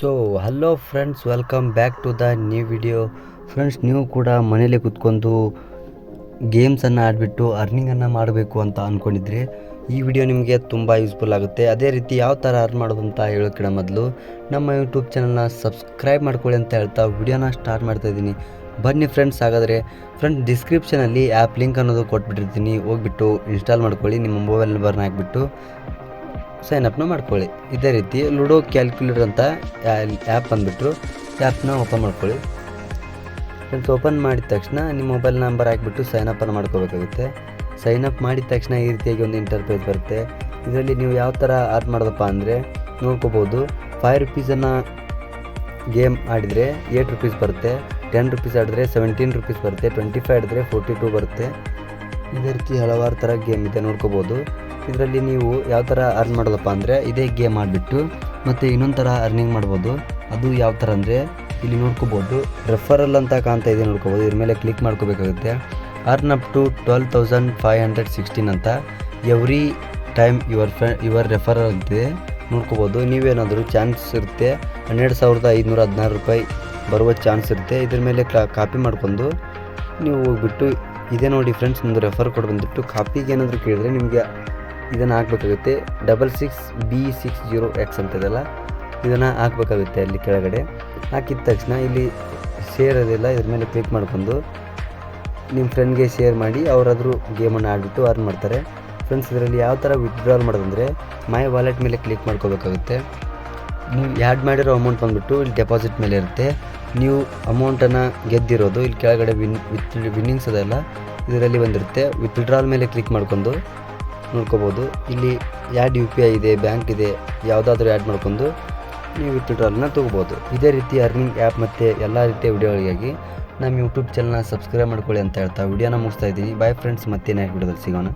So hello friends, welcome back to the new video. Friends, ನೀವು ಕೂಡ ಮನೇಲಿ ಕೂತ್ಕೊಂಡು ಗೇಮ್ಸನ್ನು ಆಡಿಬಿಟ್ಟು ಅರ್ನಿಂಗನ್ನು ಮಾಡಬೇಕು ಅಂತ ಅಂದ್ಕೊಂಡಿದ್ರೆ ಈ ವಿಡಿಯೋ ನಿಮಗೆ ತುಂಬ ಯೂಸ್ಫುಲ್ ಆಗುತ್ತೆ. ಅದೇ ರೀತಿ ಯಾವ ಥರ ಅರ್ನ್ ಮಾಡೋದು ಅಂತ ಹೇಳೋಕ್ಕಿಂತ ಮೊದಲು ನಮ್ಮ ಯೂಟ್ಯೂಬ್ ಚಾನಲ್ನ ಸಬ್ಸ್ಕ್ರೈಬ್ ಮಾಡ್ಕೊಳ್ಳಿ ಅಂತ ಹೇಳ್ತಾ ವಿಡಿಯೋನ ಸ್ಟಾರ್ಟ್ ಮಾಡ್ತಾಯಿದ್ದೀನಿ. ಬನ್ನಿ ಫ್ರೆಂಡ್ಸ್. ಹಾಗಾದರೆ ಫ್ರೆಂಡ್ಸ್, ಡಿಸ್ಕ್ರಿಪ್ಷನಲ್ಲಿ ಆ್ಯಪ್ ಲಿಂಕ್ ಅನ್ನೋದು ಕೊಟ್ಬಿಟ್ಟಿರ್ತೀನಿ, ಹೋಗ್ಬಿಟ್ಟು ಇನ್ಸ್ಟಾಲ್ ಮಾಡ್ಕೊಳ್ಳಿ. ನಿಮ್ಮ ಮೊಬೈಲ್ ನಂಬರ್ನ ಹಾಕ್ಬಿಟ್ಟು ಸೈನಪ್ನ ಮಾಡ್ಕೊಳ್ಳಿ. ಇದೇ ರೀತಿ ಲೂಡೋ ಕ್ಯಾಲ್ಕುಲೇಟರ್ ಅಂತ ಆ್ಯಪ್ ಬಂದುಬಿಟ್ಟು ಆ್ಯಪ್ನ ಓಪನ್ ಮಾಡ್ಕೊಳ್ಳಿ. ಫ್ರೆಂಡ್ಸ್, ಓಪನ್ ಮಾಡಿದ ತಕ್ಷಣ ನಿಮ್ಮ ಮೊಬೈಲ್ ನಂಬರ್ ಹಾಕಿಬಿಟ್ಟು ಸೈನಪ್ಪನ್ನು ಮಾಡ್ಕೋಬೇಕಾಗುತ್ತೆ. ಸೈನಪ್ ಮಾಡಿದ ತಕ್ಷಣ ಈ ರೀತಿಯಾಗಿ ಒಂದು ಇಂಟರ್ಫೇಸ್ ಬರುತ್ತೆ. ಇದರಲ್ಲಿ ನೀವು ಯಾವ ಥರ ಅರ್ನ್ ಮಾಡೋದಪ್ಪ ಅಂದರೆ ನೋಡ್ಕೋಬೋದು. 5 ರುಪೀಸನ್ನು ಗೇಮ್ ಆಡಿದರೆ 8 ರುಪೀಸ್ ಬರುತ್ತೆ, 10 ರುಪೀಸ್ ಆಡಿದ್ರೆ 17 ರುಪೀಸ್ ಬರುತ್ತೆ, 25 ಆಡಿದ್ರೆ 42 ಬರುತ್ತೆ. ಇದೇ ರೀತಿ ಹಲವಾರು ಥರ ಗೇಮ್ ಇದೆ, ನೋಡ್ಕೋಬೋದು. ಇದರಲ್ಲಿ ನೀವು ಯಾವ ಥರ ಅರ್ನ್ ಮಾಡೋದಪ್ಪ ಅಂದರೆ ಇದೇ ಗೇಮ್ ಮಾಡಿಬಿಟ್ಟು ಮತ್ತು ಇನ್ನೊಂದು ಥರ ಅರ್ನಿಂಗ್ ಮಾಡ್ಬೋದು. ಅದು ಯಾವ ಥರ ಅಂದರೆ ಇಲ್ಲಿ ನೋಡ್ಕೋಬೋದು, ರೆಫರಲ್ ಅಂತ ಕಾಣ್ತಾ ಇದೆ, ನೋಡ್ಕೋಬೋದು. ಇದ್ರ ಮೇಲೆ ಕ್ಲಿಕ್ ಮಾಡ್ಕೋಬೇಕಾಗುತ್ತೆ. ಅರ್ನ್ ಅಪ್ ಟು 12,516 ಅಂತ ಎವ್ರಿ ಟೈಮ್ ಯುವರ್ ರೆಫರಲ್ ಅಂತಿದೆ, ನೋಡ್ಕೋಬೋದು. ನೀವೇನಾದರೂ ಚಾನ್ಸ್ ಇರುತ್ತೆ 12,516 ರೂಪಾಯಿ ಬರುವ ಚಾನ್ಸ್ ಇರುತ್ತೆ. ಇದ್ರ ಮೇಲೆ ಕಾಪಿ ಮಾಡ್ಕೊಂಡು ನೀವು ಹೋಗ್ಬಿಟ್ಟು ಇದೇ ನೋಡಿ ಫ್ರೆಂಡ್ಸ್, ಒಂದು ರೆಫರ್ ಕೋಡ್ ಬಂದುಬಿಟ್ಟು ಕಾಪಿಗೆ ಏನಾದರೂ ಕೇಳಿದ್ರೆ ನಿಮಗೆ ಇದನ್ನು ಹಾಕಬೇಕಾಗುತ್ತೆ. 66B60X ಅಂತದಲ್ಲ, ಇದನ್ನು ಹಾಕಬೇಕಾಗುತ್ತೆ. ಅಲ್ಲಿ ಕೆಳಗಡೆ ಹಾಕಿದ ತಕ್ಷಣ ಇಲ್ಲಿ ಶೇರ್ ಅದಿಲ್ಲ, ಇದ್ರ ಮೇಲೆ ಕ್ಲಿಕ್ ಮಾಡ್ಕೊಂಡು ನಿಮ್ಮ ಫ್ರೆಂಡ್ಗೆ ಶೇರ್ ಮಾಡಿ ಅವರಾದರೂ ಗೇಮನ್ನು ಆಡಿಬಿಟ್ಟು ಅರ್ನ್ ಮಾಡ್ತಾರೆ. ಫ್ರೆಂಡ್ಸ್, ಇದರಲ್ಲಿ ಯಾವ ಥರ ವಿತ್ಡ್ರಾಲ್ ಮಾಡೋದಂದರೆ ಮೈ ವಾಲೆಟ್ ಮೇಲೆ ಕ್ಲಿಕ್ ಮಾಡ್ಕೋಬೇಕಾಗುತ್ತೆ. ನೀವು ಆ್ಯಡ್ ಮಾಡಿರೋ ಅಮೌಂಟ್ ಬಂದುಬಿಟ್ಟು ಇಲ್ಲಿ ಡೆಪಾಸಿಟ್ ಮೇಲೆ ಇರುತ್ತೆ. ನೀವು ಅಮೌಂಟನ್ನು ಗೆದ್ದಿರೋದು ಇಲ್ಲಿ ಕೆಳಗಡೆ ವಿನ್ನಿಂಗ್ಸ್ ಅದೆಲ್ಲ ಇದರಲ್ಲಿ ಬಂದಿರುತ್ತೆ. ವಿತ್ಡ್ರಾಲ್ ಮೇಲೆ ಕ್ಲಿಕ್ ಮಾಡ್ಕೊಂಡು ನೋಡ್ಕೋಬೋದು. ಇಲ್ಲಿ ಆ್ಯಡ್ UPI ಇದೆ, ಬ್ಯಾಂಕ್ ಇದೆ, ಯಾವುದಾದ್ರೂ ಆ್ಯಡ್ ಮಾಡ್ಕೊಂಡು ನೀವು ವಿತ್ಡ್ರಾಲ್ನ ತೊಗೋಬೋದು. ಇದೇ ರೀತಿ ಅರ್ನಿಂಗ್ ಆ್ಯಪ್ ಮತ್ತು ಎಲ್ಲ ರೀತಿಯ ವಿಡಿಯೋಗಳಿಗಾಗಿ ನಮ್ಮ ಯೂಟ್ಯೂಬ್ ಚಾನಲ್ನ ಸಬ್ಸ್ಕ್ರೈಬ್ ಮಾಡ್ಕೊಳ್ಳಿ ಅಂತ ಹೇಳ್ತಾ ವಿಡಿಯೋನ ಮುಗಿಸ್ತಾ ಇದ್ದೀನಿ. ಬಾಯ್ ಫ್ರೆಂಡ್ಸ್, ಮತ್ತೆ ನೆಕ್ಸ್ಟ್ ವಿಡಿಯೋದಲ್ಲಿ ಸಿಗೋಣ.